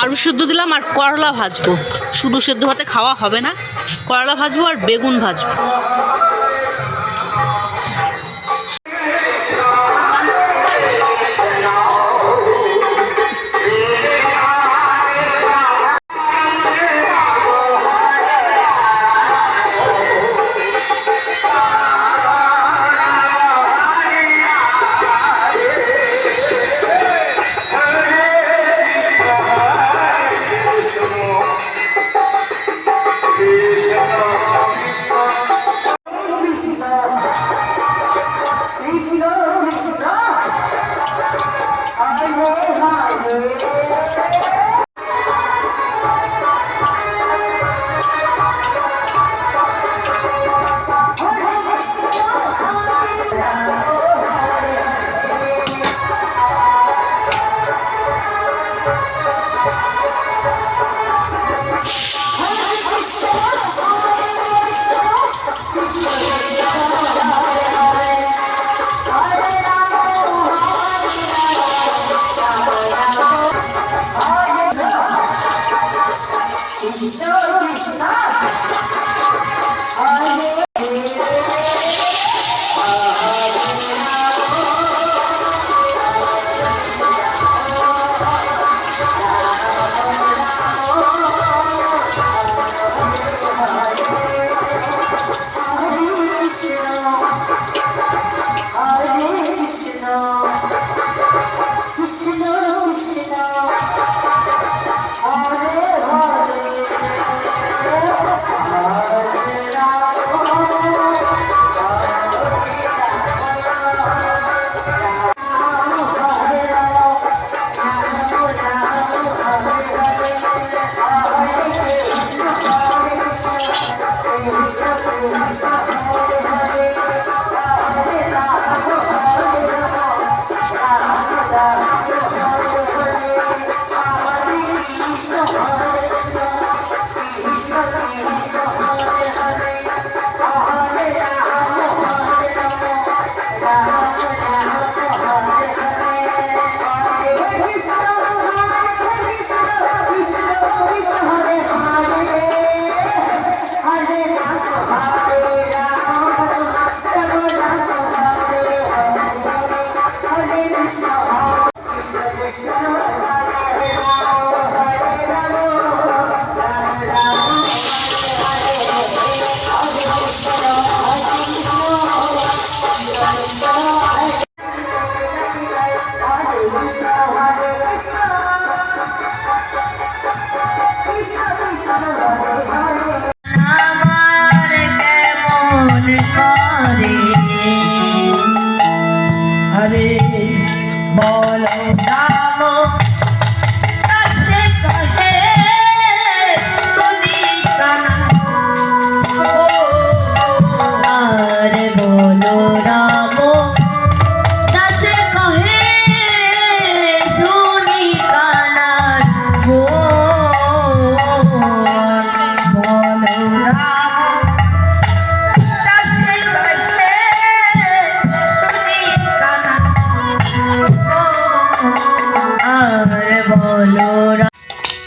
আলু সেদ্ধ দিলাম আর করলা ভাজবো। শুধু সেদ্ধ ভাতে খাওয়া হবে না, করলা ভাজবো আর বেগুন ভাজবো।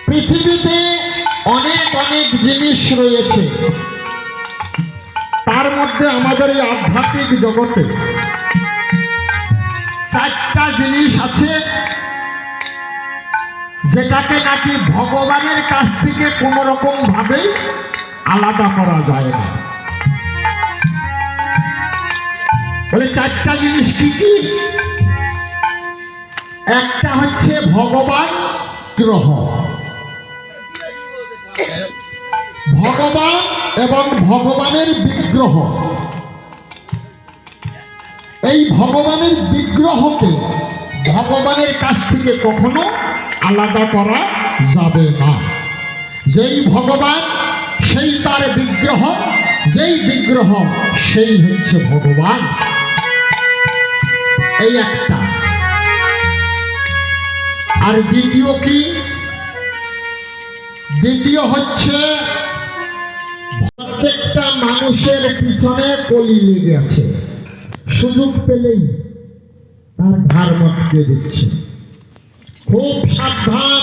পৃথিবীতে অনেক অনেক জিনিস রয়েছে, তার মধ্যে আমাদের এই আধ্যাত্মিক জগতে চারটা জিনিস আছে যেটাকে নাকি ভগবানের কাছ থেকে কোন রকম ভাবে আলাদা করা যায় না। বলে চারটা জিনিস কি কি? একটা হচ্ছে ভগবান গ্রহ, ভগবান এবং ভগবানের বিগ্রহ। এই ভগবানের বিগ্রহকে ভগবানের কাছ থেকে কখনো আলাদা করা যাবে না। যেই ভগবান সেই তার বিগ্রহ, যেই বিগ্রহ সেই হচ্ছে ভগবান। এই একটা। আর দ্বিতীয় কি? দ্বিতীয় হচ্ছে প্রত্যেকটা মানুষের পিছনে কলি লেগে আছে, সুযোগ পেলেই তার ঘাড় মটকে দিচ্ছে। খুব সাবধান,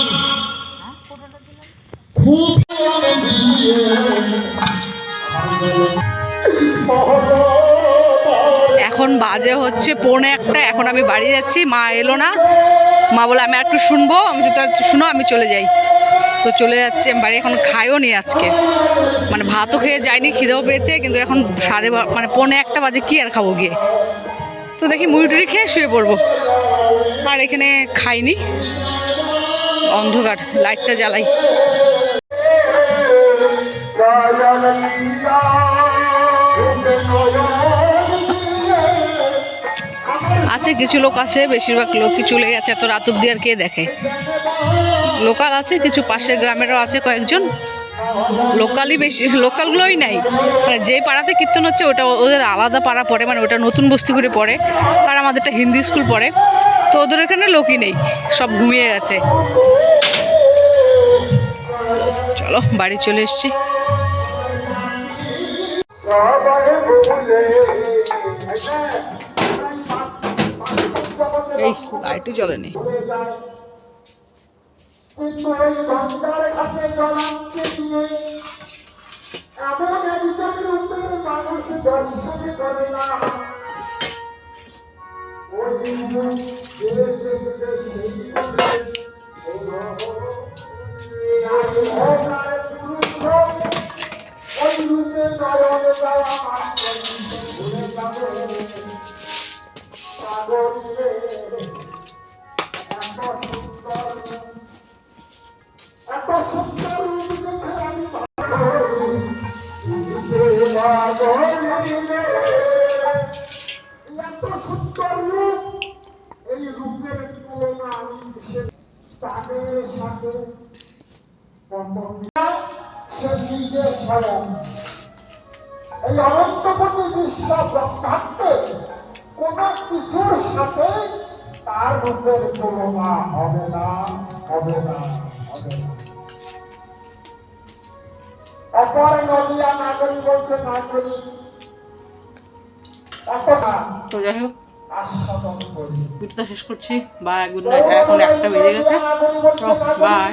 খুব এখন বাজে হচ্ছে 1:45, এখন আমি বাড়ি যাচ্ছি, মা এলো না, মা বলে আমি আর একটু শুনবো, আমি যে তার শুনো আমি চলে যাই, তো চলে যাচ্ছি আমি বাড়ি। এখন খাইও নি আজকে, মানে ভাতও খেয়ে যাইনি, খিদেও পেয়েছে, কিন্তু এখন 1:30 বাজে, কি আর খাবো গিয়ে, তো দেখি মুড়ি টুড়ি খেয়ে শুয়ে পড়বো। আর এখানে খাইনি, অন্ধকার, লাইটটা জ্বালাই। আছে কিছু লোক আছে, বেশিরভাগ লোকই চলে গেছে, এত রাত অব্দি আর কে দেখে। লোকাল আছে কিছু, পাশের গ্রামেরও আছে কয়েকজন, লোকালই বেশি, লোকালগুলোই নাই, মানে যে পাড়াতে কীর্তন হচ্ছে ওটা ওদের আলাদা পাড়া পড়ে, মানে ওটা নতুন বস্তি করে পড়ে, আর আমাদেরটা হিন্দি স্কুল পড়ে, তো ওদের এখানে লোকই নেই, সব ঘুমিয়ে গেছে। চলো বাড়ি চলে এসছি। এই লাইটই জ্বলেনি। এই অনন্তপতি বিশ্ব ব্রহ্মাণ্ডে কোন কিছুর সাথে তার রূপের তুলনা হবে না, হবে না, হবে না। অপর নদিয়া নাগরী বলছে নাগরী, তো যাই হোক আস্বাদন করি। ভিডিওটা শেষ করছি, বাই, গুড নাইট। এখন 1টা বেজে গেছে, বাই।